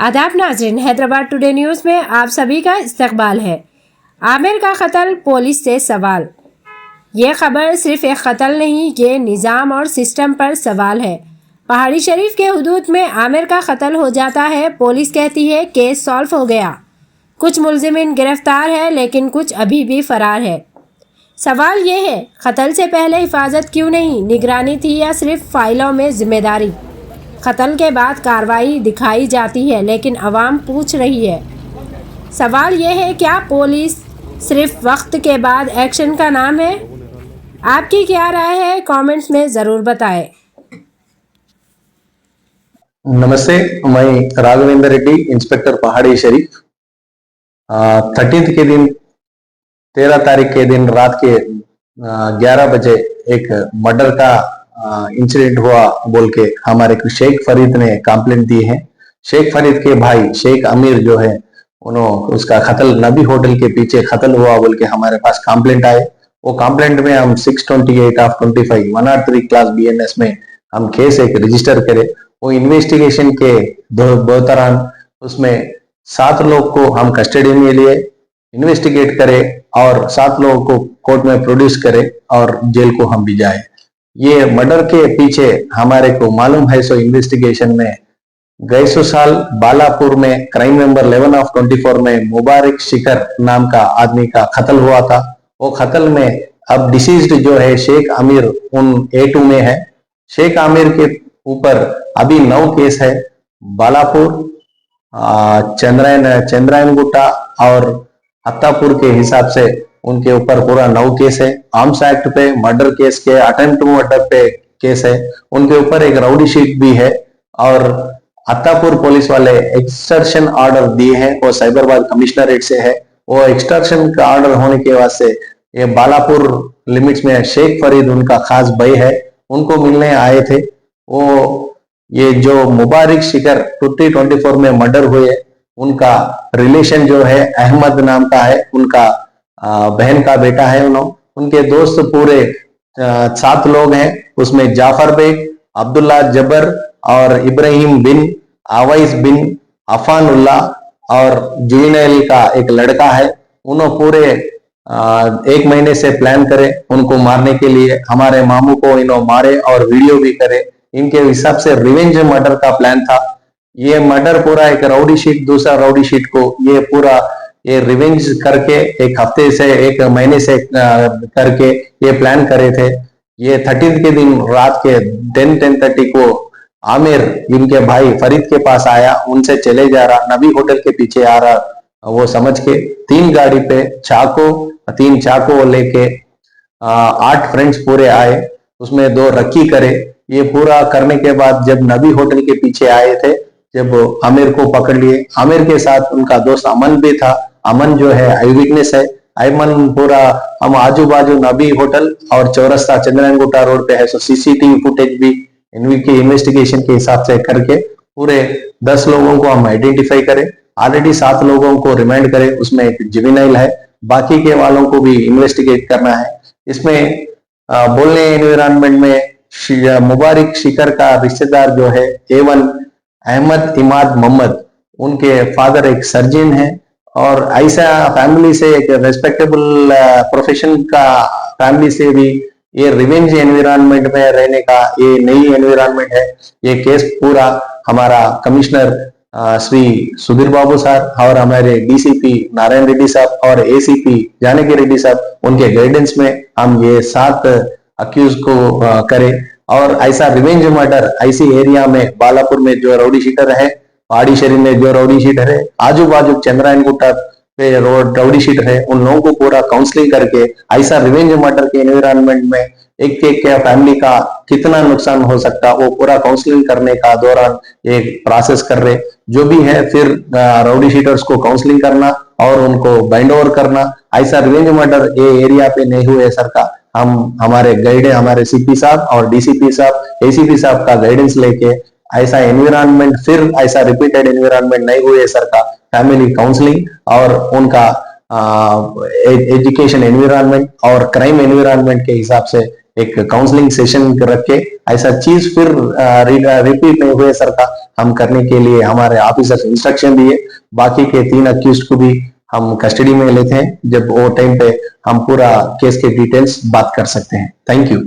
आदाब नाज़रीन, Hyderabad today news में आप सभी का इस्तकबाल है। आमिर का कत्ल, पुलिस से सवाल। ये खबर सिर्फ एक कत्ल नहीं, ये निज़ाम और सिस्टम पर सवाल है। पहाड़ी शरीफ के हुदूद में आमिर का कत्ल हो जाता है। पुलिस कहती है केस सॉल्व हो गया। कुछ मुलजिमीन गिरफ्तार है, लेकिन कुछ अभी भी फरार है। सवाल ये है, कत्ल से पहले हिफाजत क्यों नहीं? निगरानी थी या सिर्फ फाइलों में जिम्मेदारी? कत्ल के बाद कार्रवाई दिखाई जाती है, लेकिन अवाम पूछ रही है। सवाल ये है, क्या पुलिस सिर्फ वक्त के बाद एक्शन का नाम है? आपकी क्या राय है? कमेंट्स में ज़रूर बताएं। नमस्ते, मैं राघवेंद्र रेड्डी, इंस्पेक्टर पहाड़ी शरीफ। 13 के दिन 13 तारीख के दिन रात के 11 बजे एक मर्डर का इंसिडेंट हुआ बोल के हमारे शेख फरीद ने कंप्लेंट दी है। शेख फरीद के भाई शेख अमीर जो है, उन्होंने उसका कत्ल नबी होटल के पीछे कत्ल हुआ बोल के हमारे पास कंप्लेंट आए। वो कंप्लेंट में हम 628 ऑफ 25 103 क्लास BNS में हम केस एक रजिस्टर करे। वो इन्वेस्टिगेशन के दौरान उसमें 7 लोग को हम कस्टडी में लिए, इन्वेस्टिगेट करे और 7 लोगों को कोर्ट में प्रोड्यूस करे और जेल को हम भिजाए। ये मर्डर के पीछे हमारे को मालूम है सो इन्वेस्टिगेशन में गए साल बालापुर में क्राइम नंबर 11 ऑफ 24 में मुबारक शिखर नाम का आदमी का कत्ल हुआ था। वो कत्ल में अब डिसीज्ड जो है शेख आमिर उन A2 में है। शेख आमिर के ऊपर अभी 9 केस है। बालापुर, चंद्रायन गुट्टा और अत्तापुर के हिसाब से उनके ऊपर पूरा 9 केस है। आर्म्स एक्ट पे, मर्डर केस के, अटेम्प्ट टू मर्डर पे केस है। उनके ऊपर एक राउडी शीट भी है और अत्तापुर पुलिस वाले एक्सटर्शन ऑर्डर दिए हैं। वो साइबराबाद कमिश्नरेट से है। वो एक्सटर्शन का ऑर्डर होने के वास्ते ये बालापुर लिमिट्स में शेख फरीद उनका खास भाई है, उनको मिलने आए थे। वो ये जो मुबारक शिखर 2024 में मर्डर हुए, उनका रिलेशन जो है अहमद नाम का है, उनका बहन का बेटा है। उनके दोस्त पूरे 7 लोग हैं। उसमें जाफर बेग, अब्दुल्ला जबर और इब्राहिम बिन, अवैस बिन, अफानुल्ला और जुनैल का एक लड़का है। उन्होंने पूरे 1 महीने से प्लान करे उनको मारने के लिए। हमारे मामू को इन्होंने मारे और वीडियो भी करे। इनके हिसाब से रिवेंज मर्डर का प्लान था। ये मर्डर पूरा एक राउडी शीट, दूसरा राउडी शीट को ये पूरा ये रिवेंज करके 1 हफ्ते से 1 महीने से करके ये प्लान करे थे। ये 13 के दिन रात के 10:30 को आमिर इनके भाई फरीद के पास आया, उनसे चले जा रहा, नबी होटल के पीछे आ रहा। वो समझ के 3 गाड़ी पे 3 चाकू लेके 8 फ्रेंड्स पूरे आए, उसमें 2 रक्की करे। ये पूरा करने के बाद जब नबी होटल के पीछे आए थे, जब आमिर को पकड़ लिए, आमिर के साथ उनका दोस्त अमन भी था। अमन जो है आई विटनेस है। अमन पूरा हम आजू बाजू नबी होटल और चौरस्ता चंद्रायनगुट्टा रोड पे है, सो CCTV फुटेज भी इनकी इन्वेस्टिगेशन के हिसाब से करके पूरे 10 लोगों को हम आइडेंटिफाई करें। ऑलरेडी 7 लोगों को रिमांड करें, उसमें एक जुवेनाइल है। बाकी के वालों को भी इन्वेस्टिगेट करना है। इसमें बोलने एनवायरमेंट में मुबारक शिखर का रिश्तेदार जो है A1 अहमद इमाद मोहम्मद, उनके फादर एक सर्जन है और ऐसा फैमिली से, एक रेस्पेक्टेबल प्रोफेशन का फैमिली से भी ये रिवेंज एनवायरनमेंट में रहने का ये नई एनवायरनमेंट है। ये केस पूरा हमारा कमिश्नर श्री सुधीर बाबू साहब और हमारे DCP नारायण रेड्डी साहब और ACP जानकी रेड्डी साहब, उनके गाइडेंस में हम ये 7 अक्यूज को करें। और ऐसा रिवेंज मर्डर ऐसी एरिया में बालापुर में जो राउडी शीटर है, पहाड़ी शरीफ में जो राउडी शीटर है, आजू बाजू चंद्रायन गुट्टा पे रोड राउडी शीटर है, उन लोगों को पूरा काउंसलिंग करके ऐसा रिवेंज मर्डर के एनवायरनमेंट में एक फैमिली का कितना नुकसान हो सकता, वो पूरा काउंसलिंग करने का दौरान एक प्रोसेस कर रहे जो भी है। फिर राउडी शीटर्स को काउंसलिंग करना और उनको बाइंड ओवर करना। ऐसा रिवेंज मर्डर ये एरिया पे नहीं हुए सर का हम हमारे गाइडेंस, हमारे CP साहब और DCP साहब, ACP साहब का गाइडेंस लेके ऐसा एनवायरनमेंट, फिर ऐसा रिपीटेड एनवायरनमेंट नहीं हुए सर का फैमिली काउंसलिंग और उनका एजुकेशन एनवायरनमेंट और क्राइम एनवायरनमेंट के हिसाब से एक काउंसलिंग सेशन रख के ऐसा चीज फिर रिपीट नहीं हुए सर का हम करने के लिए हमारे ऑफिसर्स इंस्ट्रक्शन दिए। बाकी के 3 अक्यूज्ड को भी हम कस्टडी में लेते हैं। जब वो टाइम पे हम पूरा केस के डिटेल्स बात कर सकते हैं। Thank you.